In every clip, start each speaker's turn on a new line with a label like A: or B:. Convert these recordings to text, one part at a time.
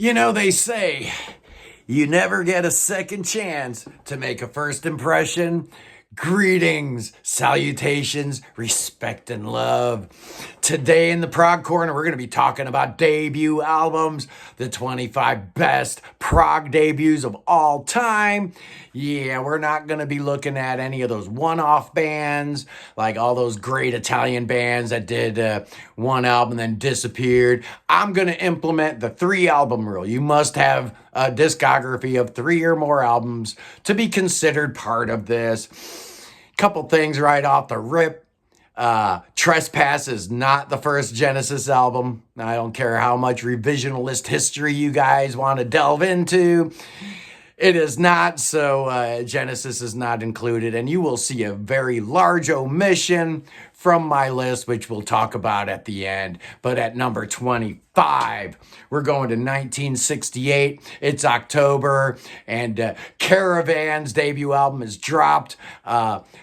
A: You know, they say you never get a second chance to make a first impression. Greetings, salutations, respect, and love. Today in the Prog Corner, we're going to be talking about debut albums, the 25 best prog debuts of all time. Yeah, we're not going to be looking at any of those one-off bands, like all those great Italian bands that did one album and then disappeared. I'm going to implement the 3-album rule. You must have a discography of 3 or more albums to be considered part of this. Couple things right off the rip. Trespass is not the first Genesis album. I don't care how much revisionist history you guys want to delve into. It is not, so Genesis is not included, and you will see a very large omission from my list, which we'll talk about at the end. But at number 25, we're going to 1968. It's October, and Caravans' debut album is dropped.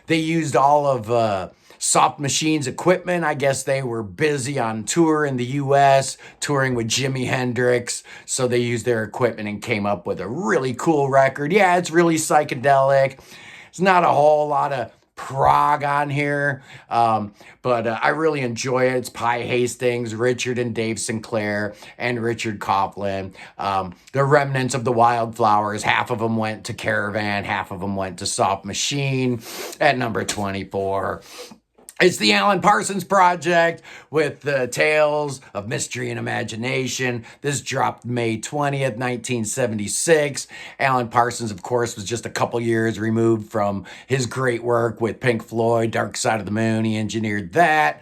A: They used all of Soft Machine's equipment. I guess they were busy on tour in the U.S., touring with Jimi Hendrix, so they used their equipment and came up with a really cool record. Yeah, it's really psychedelic. It's not a whole lot of prog on here, but I really enjoy it. It's Pi Hastings, Richard and Dave Sinclair, and Richard Coughlin. The remnants of the Wildflowers, half of them went to Caravan, half of them went to Soft Machine. At number 24, it's the Alan Parsons Project with the Tales of Mystery and Imagination. This dropped May 20th, 1976. Alan Parsons, of course, was just a couple years removed from his great work with Pink Floyd, Dark Side of the Moon. He engineered that.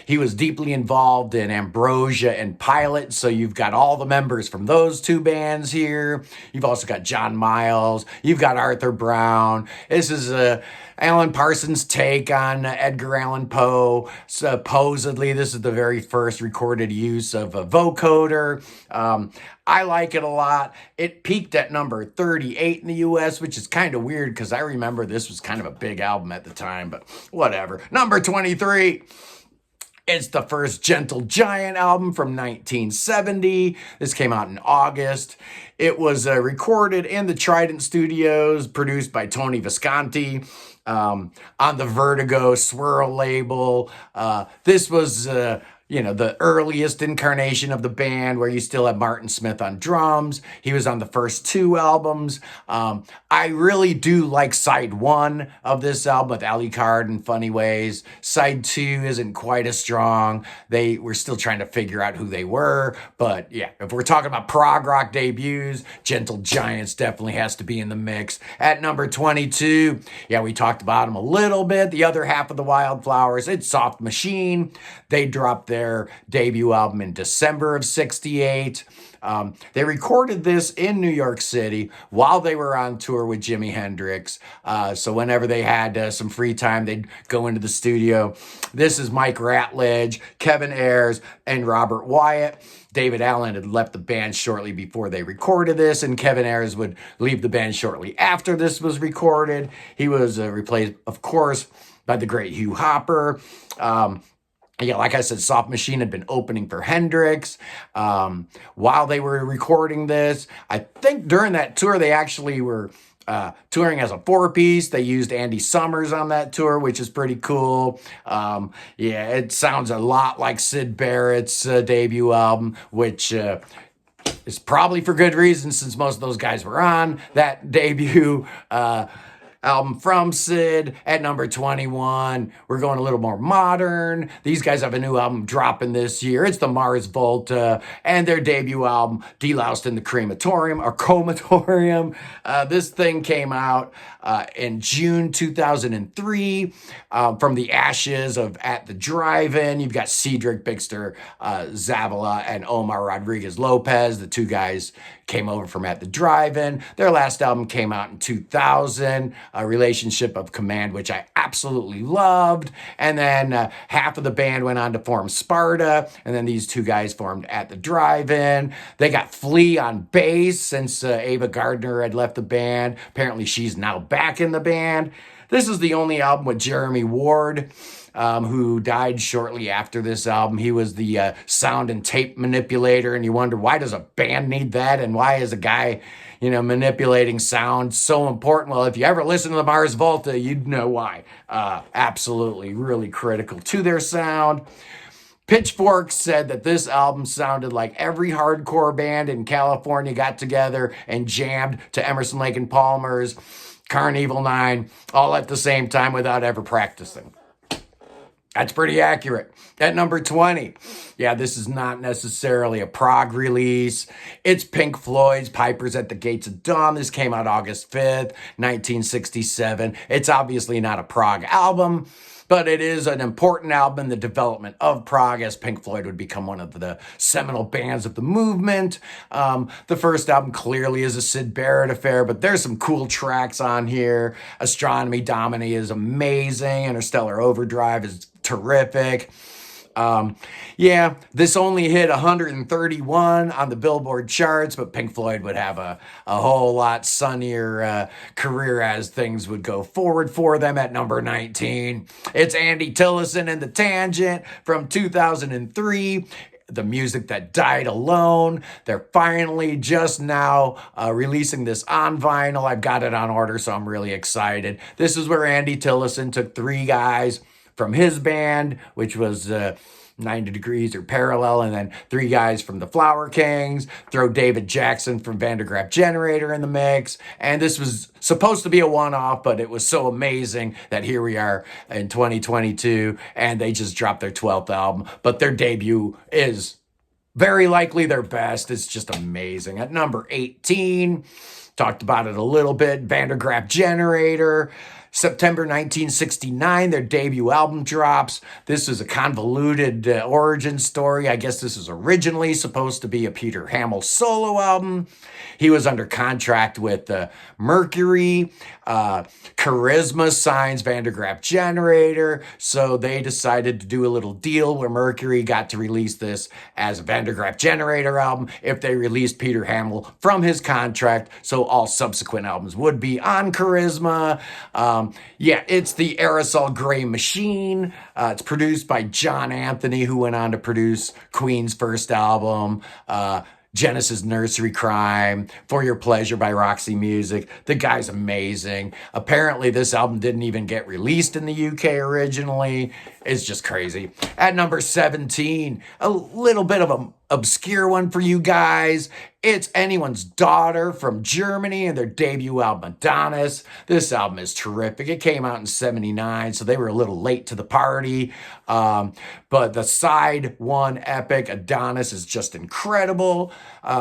A: He was deeply involved in Ambrosia and Pilot, so you've got all the members from those 2 bands here. You've also got John Miles. You've got Arthur Brown. This is Alan Parsons' take on Edgar Allan Poe. Supposedly, this is the very first recorded use of a vocoder. I like it a lot. It peaked at number 38 in the U.S., which is kind of weird because I remember this was kind of a big album at the time, but whatever. Number 23. It's the first Gentle Giant album from 1970. This came out in August. It was recorded in the Trident Studios, produced by Tony Visconti, on the Vertigo Swirl label. This was the earliest incarnation of the band where you still have Martin Smith on drums. He was on the first 2 albums. I really do like side 1 of this album with Alucard and Funny Ways. Side 2 isn't quite as strong. They were still trying to figure out who they were. But yeah, if we're talking about prog rock debuts, Gentle Giants definitely has to be in the mix. At number 22, yeah, we talked about them a little bit. The other half of the Wildflowers, it's Soft Machine. They dropped their debut album in December of 68. They recorded this in New York City while they were on tour with Jimi Hendrix. So whenever they had some free time, they'd go into the studio. This is Mike Ratledge, Kevin Ayers, and Robert Wyatt. David Allen had left the band shortly before they recorded this, and Kevin Ayers would leave the band shortly after this was recorded. He was replaced, of course, by the great Hugh Hopper. Yeah, like I said, Soft Machine had been opening for Hendrix while they were recording this. I think during that tour, they actually were touring as a 4-piece. They used Andy Summers on that tour, which is pretty cool. Yeah, it sounds a lot like Syd Barrett's debut album, which is probably for good reason since most of those guys were on that debut album from Syd. At number 21, we're going a little more modern. These guys have a new album dropping this year. It's the Mars Volta and their debut album, Deloused in the Crematorium or Comatorium. This thing came out in June 2003 from the ashes of At the Drive-In. You've got Cedric Bixter, Zavala, and Omar Rodriguez Lopez. The 2 guys came over from At the Drive-In. Their last album came out in 2000, A Relationship of Command, which I absolutely loved. And then half of the band went on to form Sparta, and then these 2 guys formed At the Drive-In. They got Flea on bass since Ava Gardner had left the band. Apparently she's now back in the band. This is the only album with Jeremy Ward, who died shortly after this album. He was the sound and tape manipulator, and you wonder, why does a band need that, and why is a guy, manipulating sound so important? Well, if you ever listen to the Mars Volta, you'd know why. Absolutely, really critical to their sound. Pitchfork said that this album sounded like every hardcore band in California got together and jammed to Emerson, Lake and Palmer's Carnival 9 all at the same time without ever practicing. That's pretty accurate. At number 20, yeah, this is not necessarily a prog release. It's Pink Floyd's Pipers at the Gates of Dawn. This came out August 5th, 1967. It's obviously not a prog album, but it is an important album in the development of prog, as Pink Floyd would become one of the seminal bands of the movement. The first album clearly is a Syd Barrett affair, but there's some cool tracks on here. Astronomy Domini is amazing. Interstellar Overdrive is terrific. This only hit 131 on the Billboard charts, but Pink Floyd would have a whole lot sunnier career as things would go forward for them. At number 19, it's Andy Tillison and the Tangent from 2003. The Music That Died Alone. They're finally just now releasing this on vinyl. I've got it on order, so I'm really excited. This is where Andy Tillison took 3 guys from his band, which was 90 Degrees or Parallel, and then 3 guys from the Flower Kings, throw David Jackson from Vandergraaf Generator in the mix, and this was supposed to be a one-off, but it was so amazing that here we are in 2022, and they just dropped their 12th album, but their debut is very likely their best. It's just amazing. At number 18, talked about it a little bit, Vandergraaf Generator. September 1969, their debut album drops. This is a convoluted origin story. I guess this is originally supposed to be a Peter Hamill solo album. He was under contract with Mercury. Charisma signs Vandergraaf Generator, so they decided to do a little deal where Mercury got to release this as a Vandergraaf Generator album if they released Peter Hamill from his contract, so all subsequent albums would be on Charisma. It's the Aerosol Gray Machine. It's produced by John Anthony, who went on to produce Queen's first album, Genesis Nursery Crime, For Your Pleasure by Roxy Music. The guy's amazing. Apparently, this album didn't even get released in the UK originally. It's just crazy. At number 17, a little bit of an obscure one for you guys. It's Anyone's Daughter from Germany and their debut album, Adonis. This album is terrific. It came out in 79, so they were a little late to the party. But the side one epic, Adonis, is just incredible.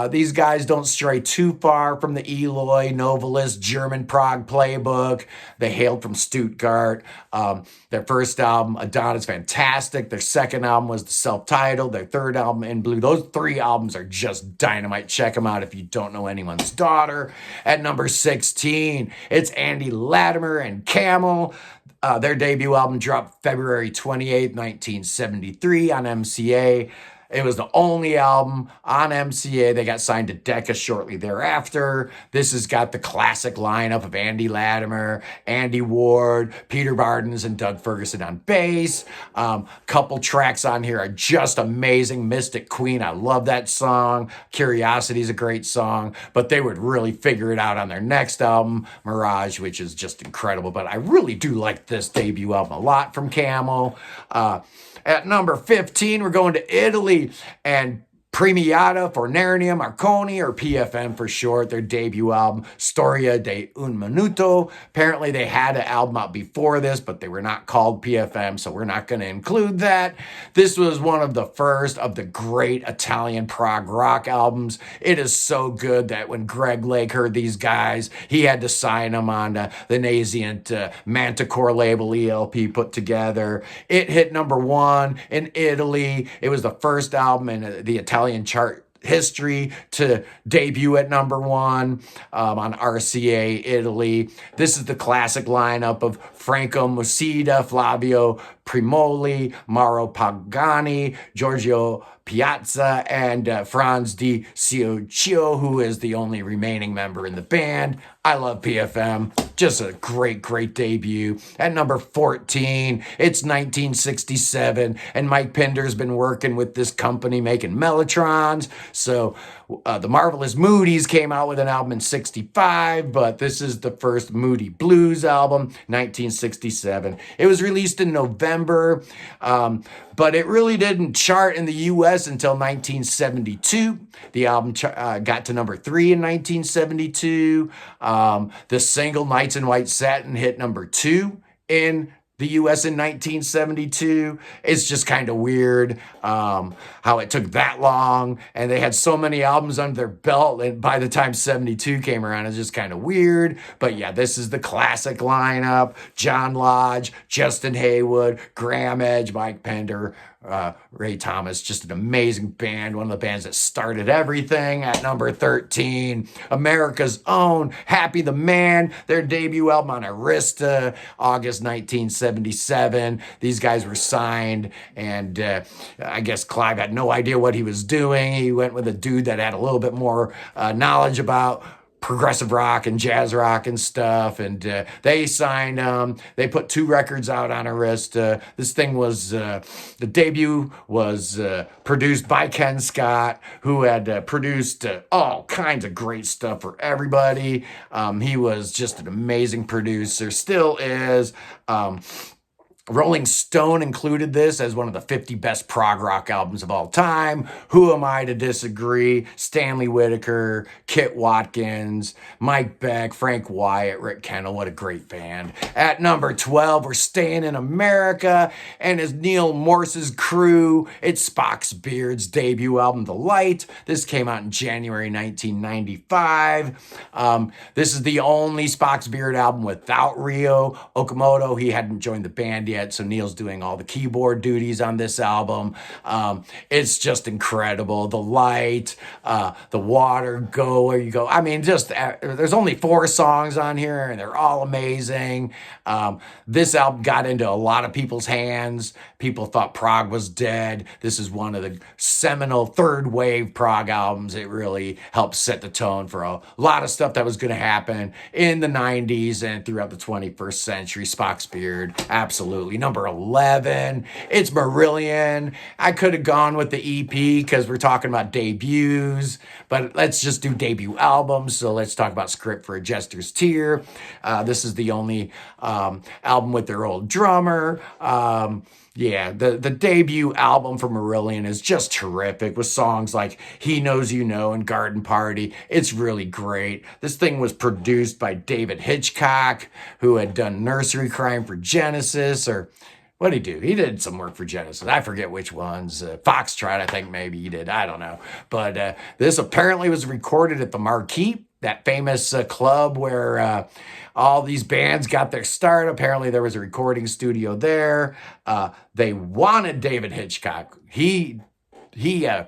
A: These guys don't stray too far from the Eloy Novelist German prog playbook. They hailed from Stuttgart. Their first album, Adonis, fantastic. Their second album was the self-titled. Their third album, In Blue. Those 3 albums are just dynamite. Check them out if you don't know Anyone's Daughter. At number 16, it's Andy Latimer and Camel. Their debut album dropped February 28th, 1973 on MCA. It was the only album on MCA. They got signed to Decca shortly thereafter. This has got the classic lineup of Andy Latimer, Andy Ward, Peter Bardens, and Doug Ferguson on bass. Couple tracks on here are just amazing. Mystic Queen, I love that song. Curiosity is a great song, but they would really figure it out on their next album, Mirage, which is just incredible. But I really do like this debut album a lot from Camel. At number 15, we're going to Italy and Premiata for Nernia Marconi, or PFM for short, their debut album, Storia di un Minuto. Apparently they had an album out before this, but they were not called PFM, so we're not going to include that. This was one of the first of the great Italian prog rock albums. It is so good that when Greg Lake heard these guys, he had to sign them on the nascent Manticore label ELP put together. It hit number 1 in Italy. It was the first album in the Italian chart history to debut at number 1 on RCA Italy. This is the classic lineup of Franco Musida, Flavio Primoli, Mauro Pagani, Giorgio Piazza, and Franz Di Cioccio, who is the only remaining member in the band. I love PFM. Just a great, great debut. At number 14, it's 1967, and Mike Pinder's been working with this company making Mellotrons. So the Marvelous Moodies came out with an album in 65, but this is the first Moody Blues album, 1967. It was released in November, but it really didn't chart in the U.S. until 1972. The album got to number 3 in 1972. The single Nights in White Satin hit number 2 in the U.S. in 1972. It's just kind of weird how it took that long, and they had so many albums under their belt, and by the time 72 came around, it's just kind of weird. But yeah, this is the classic lineup: John Lodge, Justin Haywood, Graham Edge, Mike Pender, Ray Thomas. Just an amazing band, one of the bands that started everything. At number 13, America's Own, Happy the Man, their debut album on Arista, August 1977. These guys were signed, and I guess Clive had no idea what he was doing. He went with a dude that had a little bit more knowledge about progressive rock and jazz rock and stuff, and they signed they put 2 records out on Arista. This thing was the debut was produced by Ken Scott, who had produced all kinds of great stuff for everybody. He was just an amazing producer, still is. Rolling Stone included this as one of the 50 best prog rock albums of all time. Who am I to disagree? Stanley Whitaker, Kit Watkins, Mike Beck, Frank Wyatt, Rick Kendall. What a great band. At number 12, we're staying in America, and as Neil Morse's Crew, it's Spock's Beard's debut album, The Light. This came out in January 1995. This is the only Spock's Beard album without Ryo Okamoto. He hadn't joined the band yet, so Neil's doing all the keyboard duties on this album. It's just incredible. The Light, The Water, Go Where You Go. I mean, just there's only 4 songs on here, and they're all amazing. This album got into a lot of people's hands. People thought prog was dead. This is one of the seminal third wave prog albums. It really helped set the tone for a lot of stuff that was going to happen in the 90s and throughout the 21st century. Spock's Beard, absolutely. Number 11, it's Marillion. I could have gone with the EP because we're talking about debuts, but let's just do debut albums. So let's talk about Script for a Jester's Tear. This is the only album with their old drummer. Yeah, the debut album from Marillion is just terrific with songs like He Knows You Know and Garden Party. It's really great. This thing was produced by David Hitchcock, who had done Nursery Crime for Genesis, or what did he do? He did some work for Genesis. I forget which ones. Foxtrot, I think maybe he did. I don't know. But this apparently was recorded at the Marquee, that famous club where all these bands got their start. Apparently there was a recording studio there. They wanted David Hitchcock. He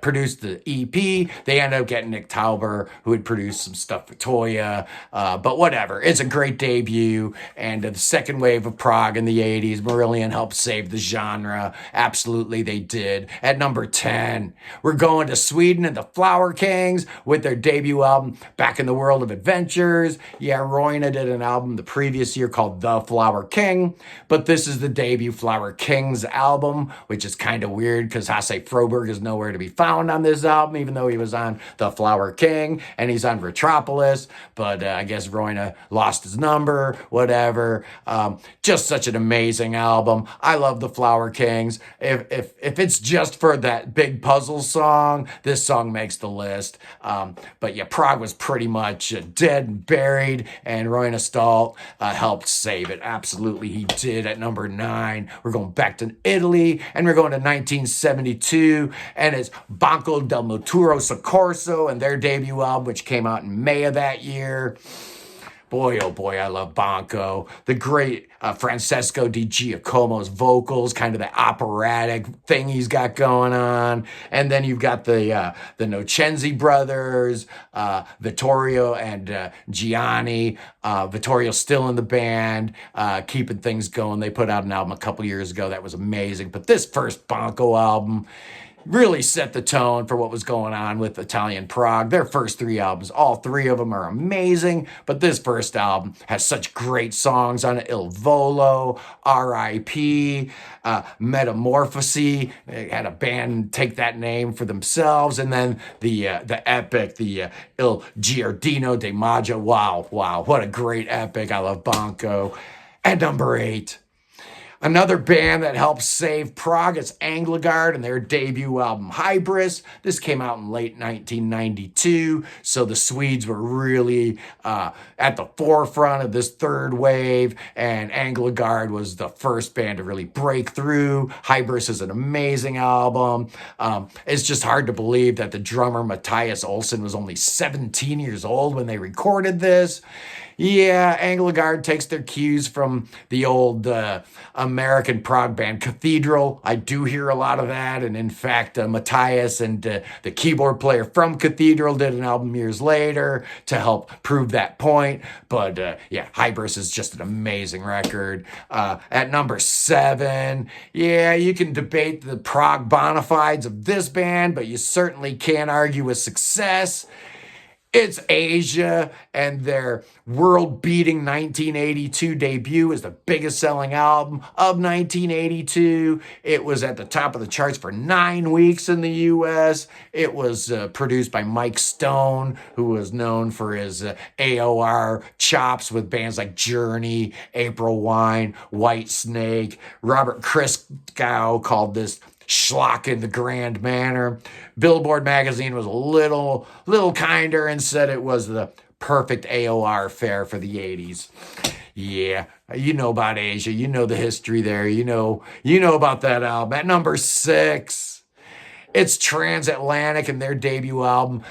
A: produced the EP. They ended up getting Nick Tauber, who had produced some stuff for Toya. But whatever. It's a great debut. And the second wave of prog in the 80s, Marillion helped save the genre. Absolutely, they did. At number 10, we're going to Sweden and the Flower Kings with their debut album, Back in the World of Adventures. Yeah, Roina did an album the previous year called The Flower King. But this is the debut Flower Kings album, which is kind of weird because Hasse Froberg is nowhere to be found on this album, even though he was on The Flower King and he's on Retropolis. But I guess Roina lost his number, whatever. Just such an amazing album. I love The Flower Kings. If it's just for that big puzzle song, this song makes the list. But yeah, prog was pretty much dead and buried, and Roina Stolt helped save it. Absolutely, he did. At number 9, we're going back to Italy, and we're going to 1972, and it's Banco del Mutuo Soccorso and their debut album, which came out in May of that year. Boy, oh boy, I love Banco. The great Francesco Di Giacomo's vocals, kind of the operatic thing he's got going on. And then you've got the Nocenzi brothers, Vittorio and Gianni. Vittorio's still in the band, keeping things going. They put out an album a couple years ago that was amazing. But this first Banco album really set the tone for what was going on with Italian prog. Their first three albums, all three of them are amazing, but this first album has such great songs on it. Il Volo, R.I.P., Metamorphosis. They had a band take that name for themselves, and then the epic, Il Giardino de Maggio. Wow, what a great epic. I love Banco. At number 8, another band that helped save Prog is Anglagard and their debut album Hybris. This came out in late 1992, so the Swedes were really at the forefront of this third wave, and Anglagard was the first band to really break through. Hybris is an amazing album. It's just hard to believe that the drummer Matthias Olsson was only 17 years old when they recorded this. Yeah, Anglagard takes their cues from the old American prog band Cathedral. I do hear a lot of that. And in fact, Matthias and the keyboard player from Cathedral did an album years later to help prove that point. But yeah, Hybris is just an amazing record. At number 7, yeah, you can debate the prog bona fides of this band, but you certainly can't argue with success. It's Asia, and their world-beating 1982 debut is the biggest selling album of 1982. It was at the top of the charts for 9 weeks in the U.S. It was produced by Mike Stone, who was known for his AOR chops with bands like Journey, April Wine, White Snake. Robert Christgau called this schlock in the grand manner. Billboard magazine was a little kinder and said it was the perfect AOR fare for the 80s. Yeah, you know about Asia. You know the history there. You know about that album. At number 6, it's Transatlantic and their debut album,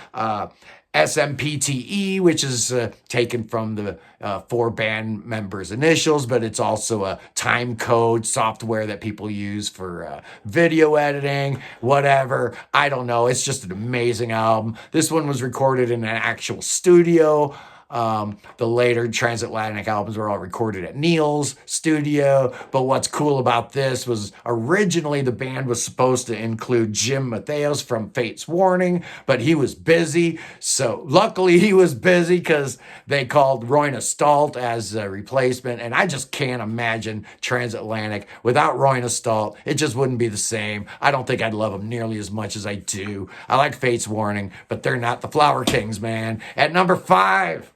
A: SMPTE, which is taken from the 4 band members' initials, but it's also a time code software that people use for video editing, whatever. I don't know. It's just an amazing album. This one was recorded in an actual studio. The later Transatlantic albums were all recorded at Neil's studio. But what's cool about this was originally the band was supposed to include Jim Matheos from Fate's Warning, but he was busy. So luckily he was busy because they called Roine Stolt as a replacement. And I just can't imagine Transatlantic without Roine Stolt. It just wouldn't be the same. I don't think I'd love them nearly as much as I do. I like Fate's Warning, but they're not the Flower Kings, man. At number 5,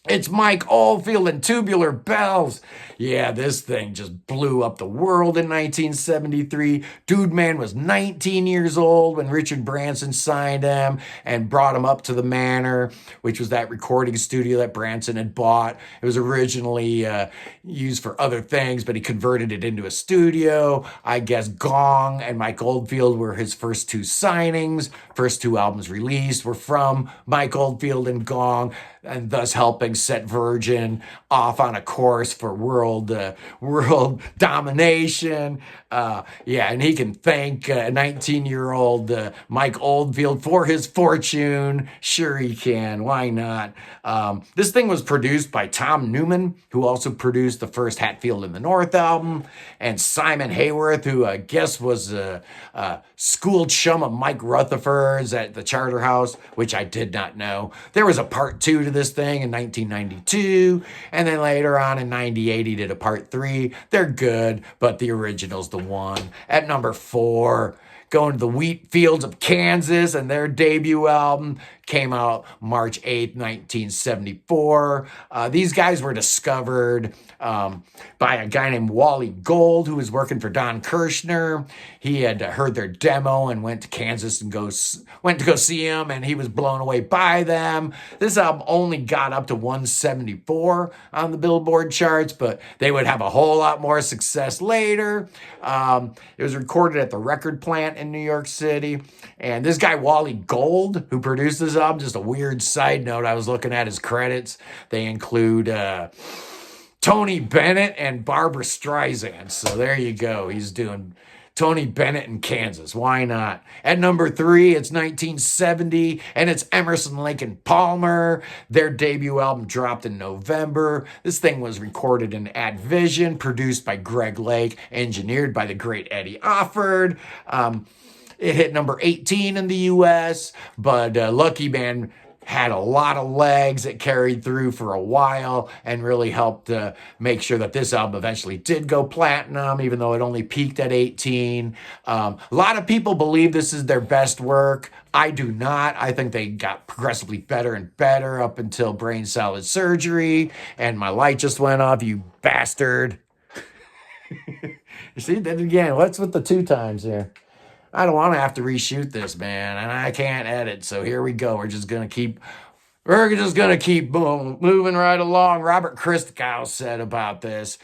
A: it's Mike Oldfield and Tubular Bells. Yeah, this thing just blew up the world in 1973. Dude Man was 19 years old when Richard Branson signed him and brought him up to the Manor, which was that recording studio that Branson had bought. It was originally used for other things, but he converted it into a studio. I guess Gong and Mike Oldfield were his first 2 signings. First 2 albums released were from Mike Oldfield and Gong, and thus helping set Virgin off on a course for world domination. Yeah, and he can thank 19-year-old Mike Oldfield for his fortune. Sure he can. Why not? This thing was produced by Tom Newman, who also produced the first Hatfield in the North album, and Simon Hayworth, who I guess was a school chum of Mike Rutherford's at the Charterhouse, which I did not know. There was a part 2 to this thing in 1992, and then later on in 98 he did a part 3. They're good, but the original's the one. At number 4, going to the wheat fields of Kansas, and their debut album came out March 8th, 1974. These guys were discovered by a guy named Wally Gold, who was working for Don Kirshner. He had heard their demo and went to Kansas and went to go see him, and he was blown away by them. This album only got up to 174 on the Billboard charts, but they would have a whole lot more success later. It was recorded at the record plant in New York City. And this guy, Wally Gold, who produced this album, just a weird side note, I was looking at his credits. They include Tony Bennett and Barbara Streisand. So there you go. He's doing Tony Bennett in Kansas. Why not? At number 3, it's 1970, and it's Emerson, Lake and Palmer. Their debut album dropped in November. This thing was recorded in Advision, produced by Greg Lake, engineered by the great Eddie Offord. It hit number 18 in the U.S., but Lucky Man had a lot of legs. It carried through for a while and really helped make sure that this album eventually did go platinum, even though it only peaked at 18. A lot of people believe this is their best work. I do not. I think they got progressively better and better up until brain salad surgery, and my light just went off, you bastard. You see, then again, what's with the 2 times here? I don't want to have to reshoot this, man, and I can't edit. So here we go. We're just gonna keep moving right along. Robert Christgau said about this: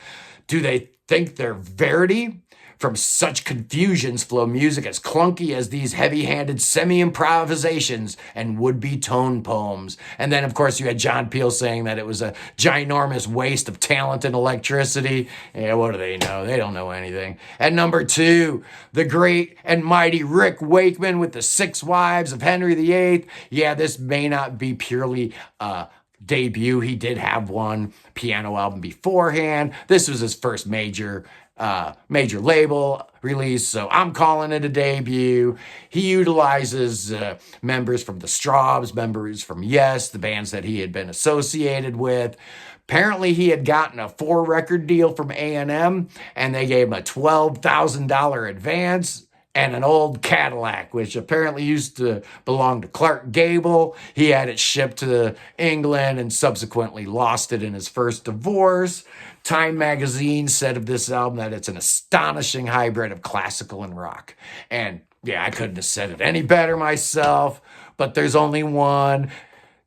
A: do they think they're Verdi? From such confusions flow music as clunky as these heavy-handed semi-improvisations and would-be tone poems. And then, of course, you had John Peel saying that it was a ginormous waste of talent and electricity. Yeah, what do they know? They don't know anything. At number 2, the great and mighty Rick Wakeman with the 6 Wives of Henry VIII. Yeah, this may not be purely debut. He did have one piano album beforehand. This was his first major label release, so I'm calling it a debut. He utilizes members from the Straubs, members from Yes, the bands that he had been associated with. Apparently, he had gotten a 4-record deal from A&M, and they gave him a $12,000 advance and an old Cadillac, which apparently used to belong to Clark Gable. He had it shipped to England and subsequently lost it in his first divorce. Time magazine said of this album that it's an astonishing hybrid of classical and rock. And yeah, I couldn't have said it any better myself, but there's only one.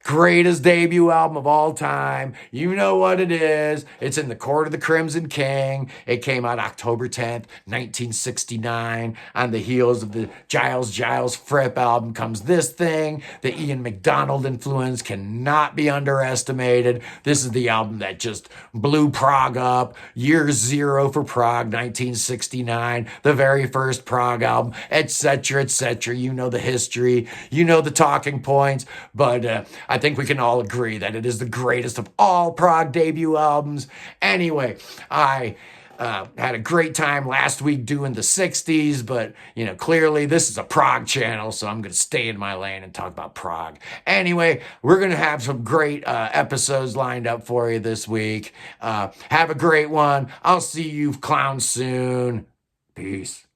A: Greatest debut album of all time. You know what it is. It's In the Court of the Crimson King. It came out October 10th, 1969. On the heels of the Giles Fripp album comes this thing. The Ian MacDonald influence cannot be underestimated. This is the album that just blew Prog up. Year 0 for Prog, 1969. The very first Prog album, etc., etc. You know the history. You know the talking points. But I think we can all agree that it is the greatest of all Prog debut albums. Anyway, I had a great time last week doing the 60s, but, clearly this is a Prog channel, so I'm going to stay in my lane and talk about Prog. Anyway, we're going to have some great episodes lined up for you this week. Have a great one. I'll see you clowns soon. Peace.